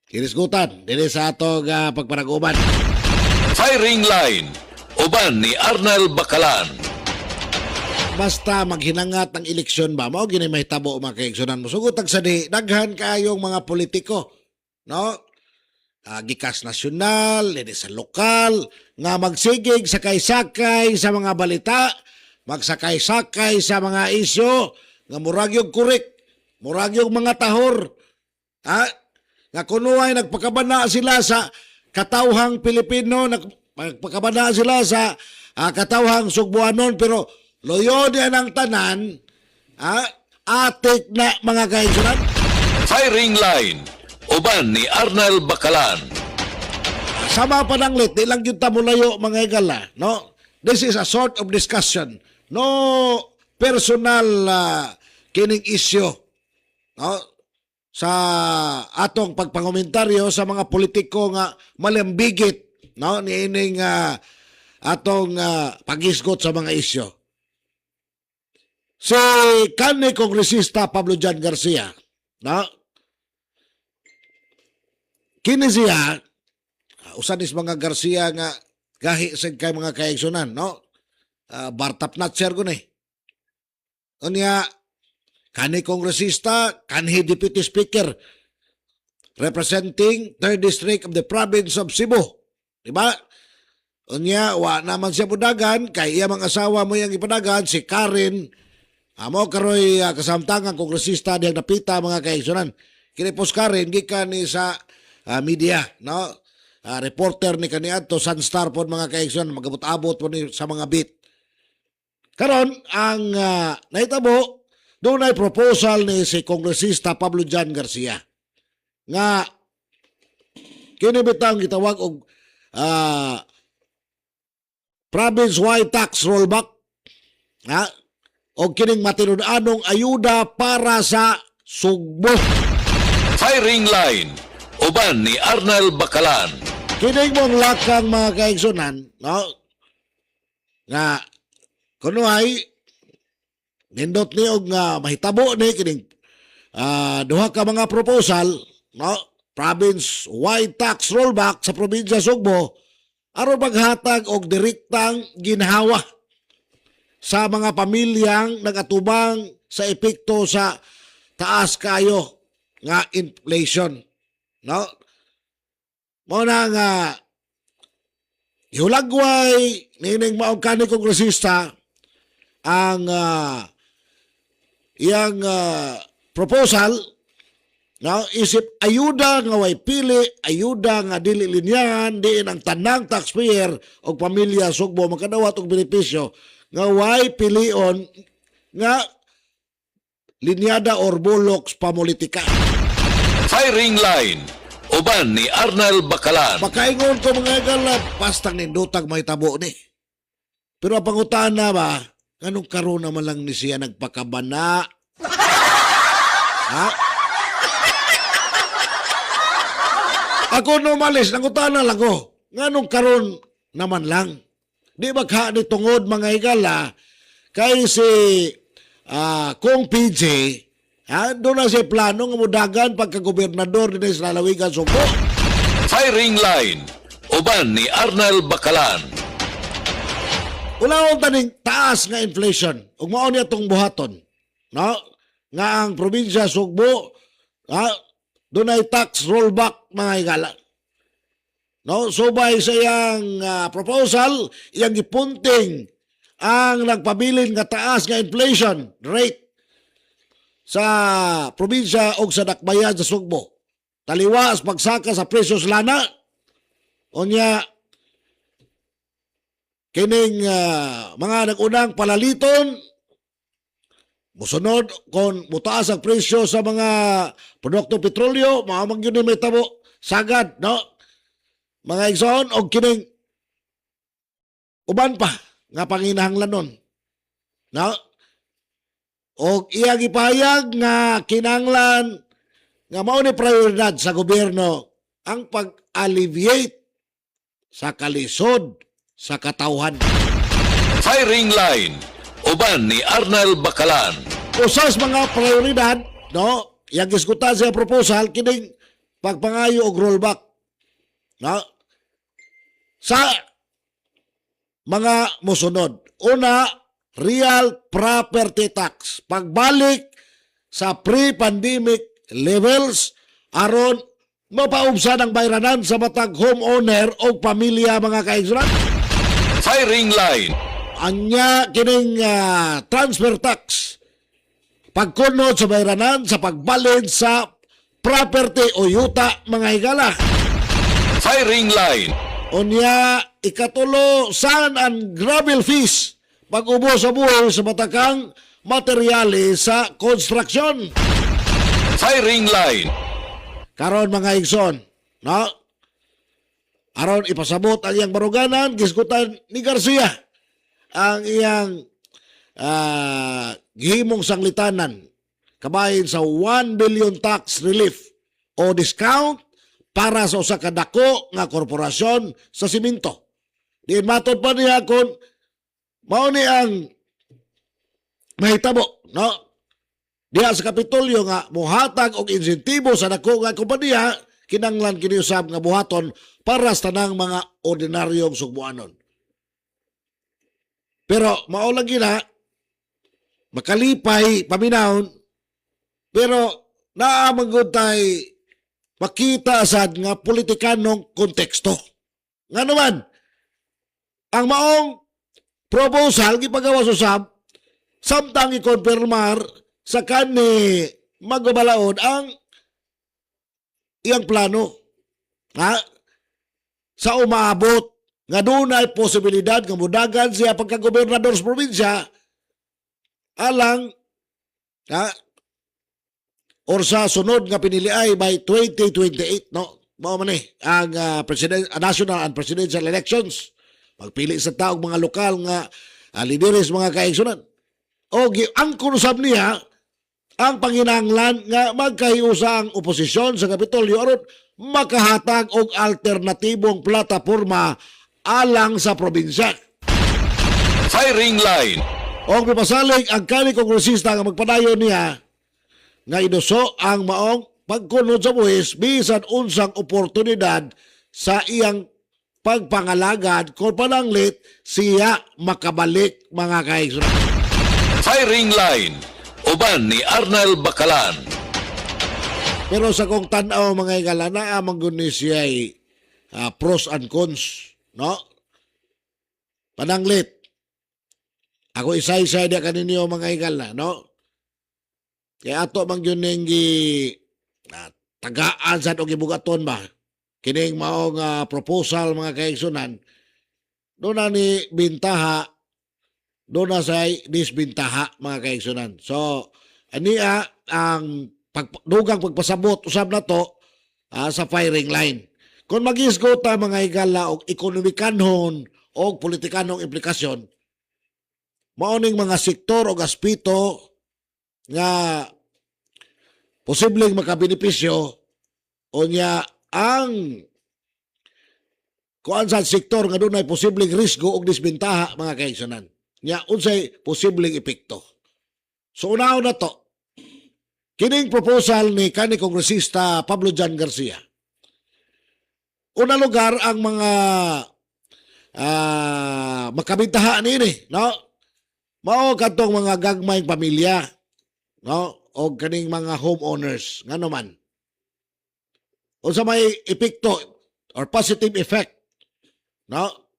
Inisgutan dili sa atong pagpanaguban. Firing line. Uban ni Arnel Bacalan. Basta maghinangat ang eleksyon ba, mao gini mahitabo mga kaigsunan mo. Sugutag sa di, daghan kayong mga politiko, no? Gikas nasyonal, dili sa lokal, nga magsigig sakay-sakay sa mga balita, magsakay-sakay sa mga isyo, nga murag yung kurik, murag yung mga tahor, nga kunuay nagpakabana sila sa katawhang Pilipino, nagpakabana sila sa katawhang Sugbuanon, pero loyo din ang tanan, atik na mga kaigsunan. Firing line. Uban ni Arnel Bacalan. Sama pa ng lit, di lang yung tamulayo mga igala, no? This is a sort of discussion. No personal kining issue, no? Sa atong pagpangomentaryo sa mga politiko nga malambigit, no? Niining atong pagisgot sa mga isyu. Si kanhi kongresista Pablo Jan Garcia, no? Kini siya, usan is mga Garcia nga gahi sa kay mga kaigsunan, no? Bartap Natser ko ni. Unya, kanhi kongresista, kanhi deputy speaker, representing 3rd District of the Province of Cebu. Diba? Unya, wa naman siya budagan, kay iya mga asawa mo yung ipadagan, si Karen, amo karoy kasamtangan kongresista diyang napita mga kaigsunan. Kini pos Karen, gikan ni sa media, no? Reporter ni kaniadto Sunstar po mga kaigsunan, magabot-abot po ni sa mga bit. Karon ang nahitabo, doon ay proposal ni si kongresista Pablo Jan Garcia nga kinibitang gitawag og province-wide tax rollback, o kining matinud-anong ayuda para sa Sugbo. Firing line. Uban ni Arnel Bacalan. Kining mong lakang mga kaigsunan, no? Nga kunuhay nindot ni og nga mahitabo ni kining duha ka mga proposal, no? Province wide tax rollback sa probinsya Sugbo aron maghatag og direktang ginhawa sa mga pamilyang nagatubang sa epekto sa taas kayo nga inflation, no? Muna nga ihulagway nining maong kanhi kongresista ang iyang proposal, no? Isip ayuda nga way pili, ayuda nga dili linyahan, diin ang tanang taxpayer o pamilya Sugbo makadawat og benepisyo nga way pilion nga linyada or buloks pamulitika. Firing line. Uban ni Arnel Bacalan. Makaingon ko mga galap, pastang nindutag may tabo ni. Pero ang pangutana ba, anong karoon naman lang ni siya nagpakabana? Ha? Ako normalis, nangutana lang ko. Anong karoon naman lang? Di ba ka ni tungod mga higala, kay si Kong PJ, doon na siya plano nga mudagan pagka-gobernador din sa lalawigan Sugbo. Firing line. Uban ni Arnel Bacalan. Una taning taas nga inflation. Ug mao niya tong buhaton, no? Nga ang probinsya Sugbo, doon ay tax rollback mga higala. No, subay sa iyang proposal, iyang gipunting ang nagpabilin nga taas nga inflation rate sa probinsya o sa dakbayan sa Sugbo. Taliwas pagsaka sa presyos lana. Unya, kining mga nagunang palaliton, musunod kung mutaas ang presyo sa mga produkto petrolyo, maamang yun may tabo, sagad, no? Mga igsoon, o kining uban pa, nga panginahanglan nun. No? O iyang ipahayag nga kinanglan nga mao ni prioridad sa gobyerno ang pag-alleviate sa kalisod sa katawhan. Firing line. Uban ni Arnel Bacalan. Usas mga prioridad, no? yang diskuta sa proposal kining pagpangayo og rollback. No? Sa mga mosunod. Una, real property tax. Pagbalik sa pre-pandemic levels aron mapaubsan ang bayranan sa matag homeowner o pamilya mga kaigsunan. Firing line. Anya kining transfer tax. Pagkunod sa bayranan sa pagbalid sa property o yuta mga higala. Firing line. Unya, ikatulo, sand and gravel fees pag-ubo sa buhay sa matakang materyales sa construction. Firing line. Karon mga igsoon, no? Aron ipasabot ang iyang baruganan, gisgutan ni Garcia ang iyang gihimong sanglitanan kabahin sa 1 billion tax relief o discount para sa usa ka dako nga korporasyon sa simento. Diin matod pa niya kung mao ni ang mahitabo, no? Diha sa Kapitolyo nga muhatag og insentibo sa dako nga kompanya kinanglan kini usab nga buhaton para sa tanang mga ordinaryong sugbuanon. Pero mao lagi na makalipay paminahon pero naamangod tay makita sad nga politikanong konteksto. Nga naman, ang maong proposal gipagawas usab samtang ikonfirmar sa kani magabalaod ang iyang plano. Ha? Sa umaabot nga dunay posibilidad nga mudagan siya pagka-gobernador sa probinsya alang ha, or sa sunod nga piniliay by 2028, no? Mao man ang national and presidential elections. Magpili sa taog mga lokal nga lideres mga kaigsunan. O ang kunusab niya ang panginahanglan nga magkahiusa ang oposisyon sa Kapitolyo aron makahatag og alternatibong plataporma alang sa probinsya. Firing line. O pipasalig ang kani kongresista nga magpadayon niya nga iduso ang maong pagkunod sa buhis bisan unsang oportunidad sa iyang pagpangalagad kung pananglit siya makabalik mga kaigsunan. Firing line. Uban ni Arnel Bakalan. Pero sa kong tanaw mga higala na amang guni siya ay pros and cons, no? Pananglit. Ako isa-isa dia kaninyo mga higala, no? Kaya ato mang yun yung tagaan sa itong ibugaton ba? Kining maong proposal mga kaigsunan. Doon na ni bintaha, doon na sa disbintaha mga kaigsunan. So, aniya ang dugang pagpasabot usab na to sa firing line. Kung mag-isgot mga higala og ekonomikanhon o politikanhong implikasyon, mauning mga sektor o aspito nga posibleng makabenepisyo o niya ang kuan sa sektor nga doon ay posibleng risgo o disbintaha mga kaigsunan. Nya unsay posibleng epekto. So unaw na to. Kining proposal ni kani kongresista Pablo Jan Garcia. Una lugar ang mga makabintaha nini, no? Mao kadtong mga gagmayng pamilya, no? O kaning mga homeowners ngano man. Unsa may epekto or positive effect, no?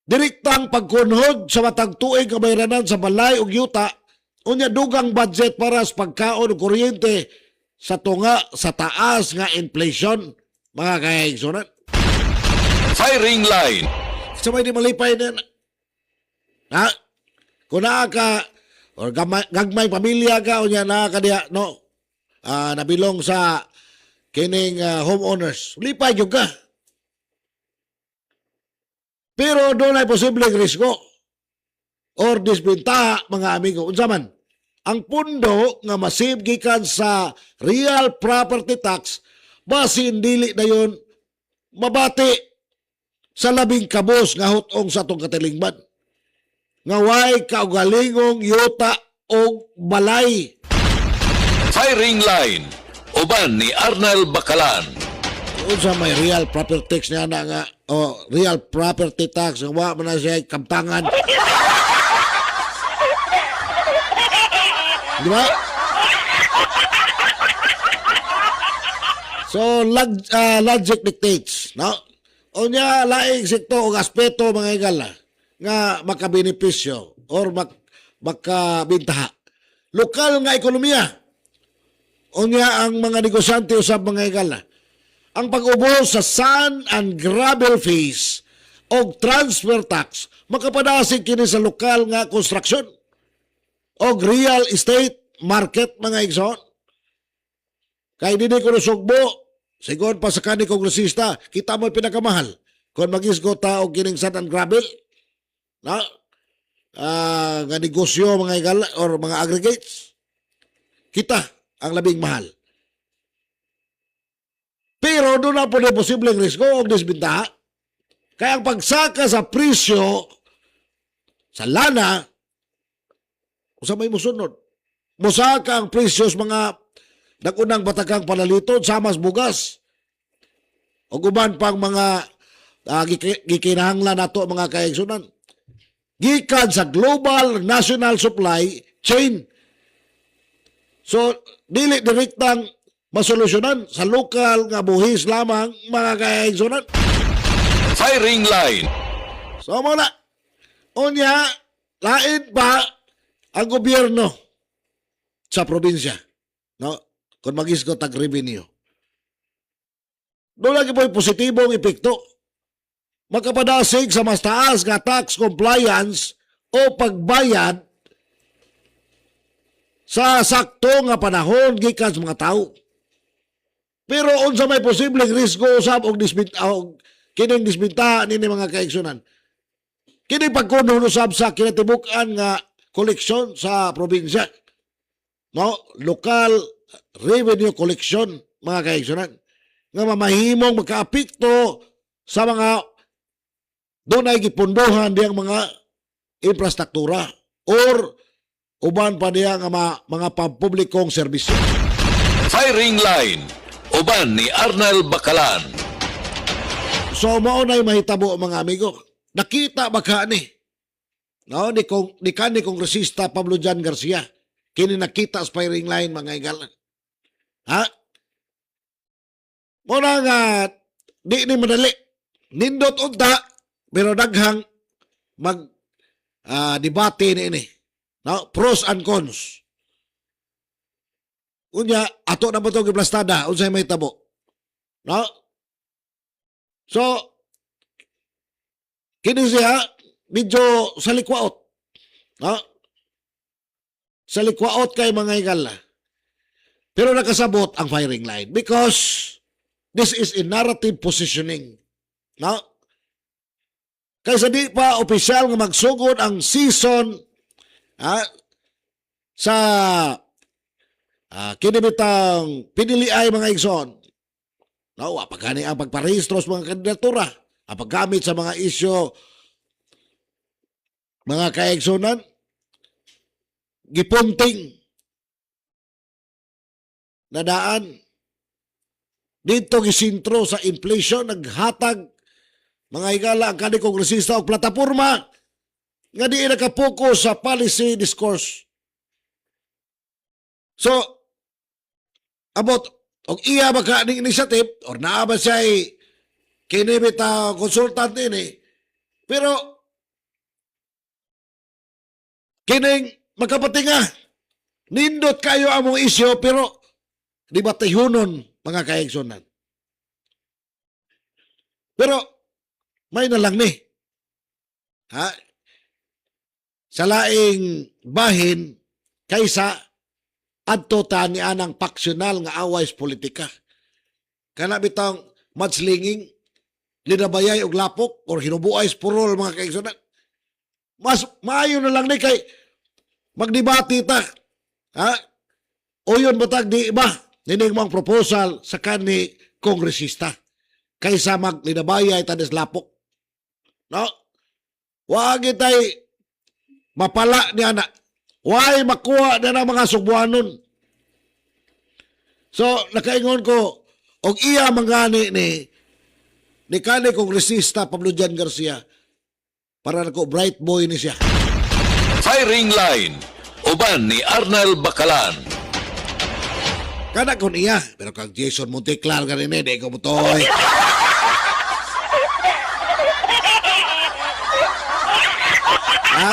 Direktang pagkunhod sa matag tuig nga bayranan sa balay ug yuta unya dugang budget para sa pagkaon ug kuryente sa tunga sa taas nga inflation mga kaigsunan. Firing line. Sa may di malipay na ha? Kung naa ka or gagmay pamilya ka unya naa ka diha no nabilong sa kining homeowners lipay gyud ka. Pero doon ay posibleng risko or disbintaha mga amigo. Unsa man, ang pundo nga masib gikan sa real property tax basin dili na yon mabati sa labing kabos nga hutong sa atong katilingban. Nga way kaugalingong yuta o balay. Firing line. Uban ni Arnel Bakalan. Unsa may real property tax niya na nga, real property tax, nga wa man na siya kamtangan. Di ba? So, logic dictates, no? O niya, laing sekto o aspeto, mga igala, nga makabenepisyo or makabintaha. Lokal nga ekonomiya. O niya, ang mga negosyante usab mga igala, ang pag-ubos sa sand and gravel fees o transfer tax, makapadasig kini sa lokal nga construction o real estate market, mga igsoon. Kay dini ko sugbo, sigon pa sa kani kongresista, kita mo pinakamahal. Kung mag-isgot ta og kining sand and gravel, na nga negosyo mga igala or mga aggregates, kita ang labing mahal. Pero doon na po na posibleng risko o disbintaha. Kaya ang pagsaka sa presyo sa lana, kung sa may musunod, musaka ang presyo sa mga nagunang batakang panaliton, samas bugas, o guban pang mga gikinahanglan nato mga kaigsunan. Gikan sa global national supply chain. So, dili direktang masolusyonan sa lokal nga buhis lamang mga kaigsunan. Firing line. So, muna, unya, lain pa ang gobyerno sa probinsya, no? Kung mag-isgot ang revenue. Doon lagi po yung positibong epekto. Makapadasig sa mas taas nga tax compliance o pagbayad sa sakto nga panahon gikan sa mga tao. Pero unsa may posibleng risko usab og kining disbinta nini mga kaigsunan. Kini pagkuno usab sa kinatibuk-an nga koleksyon sa probinsya. No, lokal revenue collection mga kaigsunan nga mamahimong magkaapekto sa mga dunay gipundohan diyang mga infrastruktura or uban pa diya nga mga pampublikong serbisyo. Firing line. Uban ni Arnel Bakalan. So mao nay mahitabo mga amigo. Nakita ba ka ni? No, ni kongresista Pablo Jan Garcia. Kini nakita sa firing line mga igalan. Ha? Muna nga di ni madali. Nindot unta pero daghang debate ni ini. No, pros and cons. Unya, ato na ba ito giplastada? Unsay may tabo? No? So, kini siya, medyo salikwaot. No? Salikwaot kay mga igala. Pero nakasabot ang firing line because this is a narrative positioning. No? Kaysa di pa opisyal nga magsugod ang season sa kinibitang pinili ay mga igsoon. No, pagkani ang pagparehistro sa mga kandidatura, ang paggamit sa mga isyo, mga kaigsonan, gipunting na daan dito gisintro sa inflation, naghatag mga igala ang kanil kongresista o plataporma nga di nakapokus sa policy discourse. So, abot, og iya ba ka ning initiative, or naa ba siya kinibita consultant ini, pero kining magkapatinga, nindot kayo among isyo, pero di ba tayonon mga kaigsonan. Pero, may na lang ni. Ha? Sa laing bahin, kaysa adto ta ni anang paksyonal nga aways politika. Kana bitang mudslinging, linabayay og lapok or hinubuay purol mga kaigsunan. Mas maayo na lang ni kay magdebate ta. Ha? O yun batag di ba? Nining mga proposal sa kani kongresista kaysa maglinabayay tanis lapok. No? Wag itay mapala ni ana. Why makuha na ng mga Subuanon? So, nakaingon ko, og iya mangani ni kani kongresista Pablo Jan Garcia, para nako bright boy ni siya. Firing line. Uban ni Arnel Bakalan. Kana kon iya, pero kag Jason Monteclar ganini, di ko mutoy. Ha?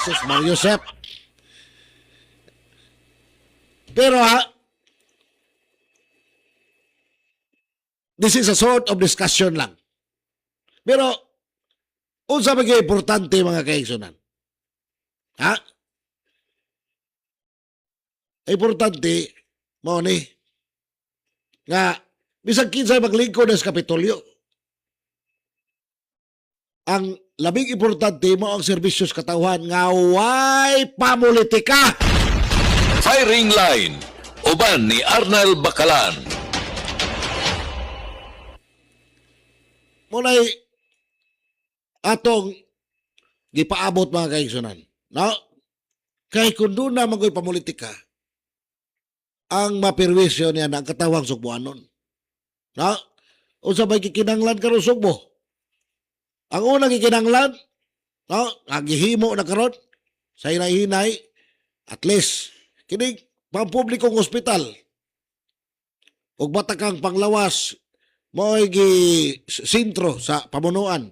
Sus Mario Sep. Pero this is a sort of discussion lang. Pero, unsa ba kay importante mga kaigsunan? Ha? Importante, mo ni, nga, bisag kinsay maglingkod sa Kapitolyo. Ang labing importante mo ang serbisyo sa katawhan nga way pamulitika. Firing line. Uban ni Arnel Bakalan. Muna'y atong gipaabot mga kaigsunan. No? Kay kung doon na magoy pamulitika, ang mapirwisyo niya na ang katawang sugbuanon. No? Unsa may kikinanglan karon sugbo? Ang unang kikinanglan, no? Agihimo na karon sa hinay-hinay, at least, kining pampublikong ospital, ug batakang panglawas, mo'y sintro sa pamunuan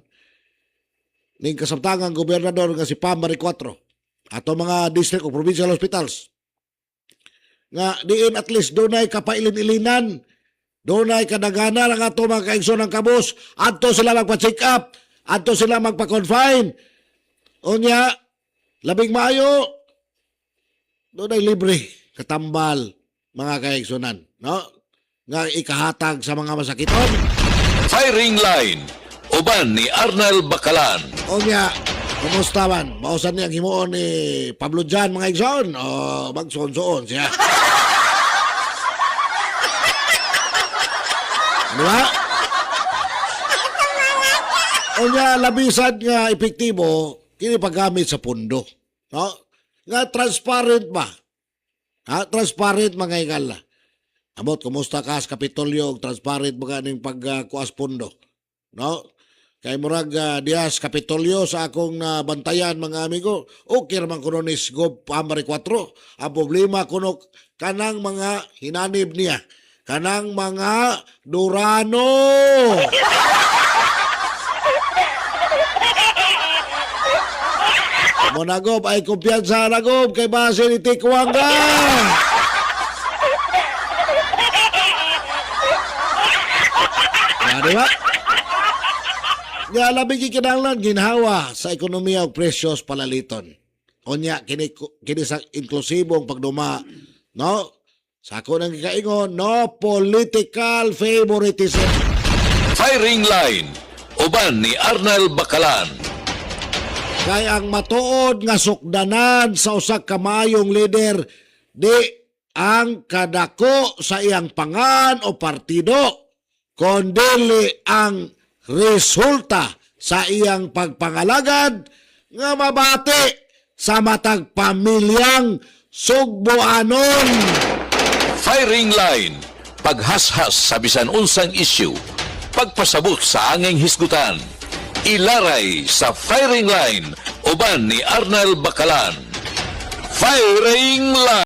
ning kasamtangang gobernador nga si Pam Maricuatro ato mga district o provincial hospitals nga diin at least dunay kapailin-ilinan, dunay kadagana ng ato mga kaigsoon ng kabus, adto sila magpa-check up, adto sila magpa-confine, unya labing maayo dunay libre katambal mga kaigsunan, no? Nga ikahatag sa mga masakiton. Firing line. Uban ni Arnel Bakalan. O niya, kumusta man? Mausan niya ang himuon ni Pablo Jan mga igsoon o magsuon-suon siya. Di ba? O niya, labisan nga epektibo, kini paggamit sa pundo. No? Nga transparent ba? Ha? Transparent mga igala. Amot, kumusta ka sa Kapitolyo, transparent ba ning pagkuas pundo? No? Kay murag dias Kapitolyo sa akong bantayan mga amigo, okay naman kuno ni Gob Pamari 4. Ang problema kuno kanang mga hinanib niya, kanang mga Durano. Mo na Gob, ay kumpiyansa na Gob, kay base ni Tikwanga. Di ba? Nga labing ikinanglan ginhawa sa ekonomiya o presyos palaliton. Onya, kini sa inklusibong pagduma, no? Sa ako nang ikaingon, no political favoritism. Firing line. Uban ni Arnel Bakalan. Kaya ang matuod nga sukdanan sa usak kamayong leader, di ang kadako sa iyang pangan o partido, kondili ang resulta sa iyang pagpangalagad nga mabati sa matag pamilyang sugboanon. Firing line. Paghashas sa bisan unsang issue. Pagpasabot sa anging hisgutan. Ilaray sa firing line. Uban ni Arnel Bakalan. Firing line.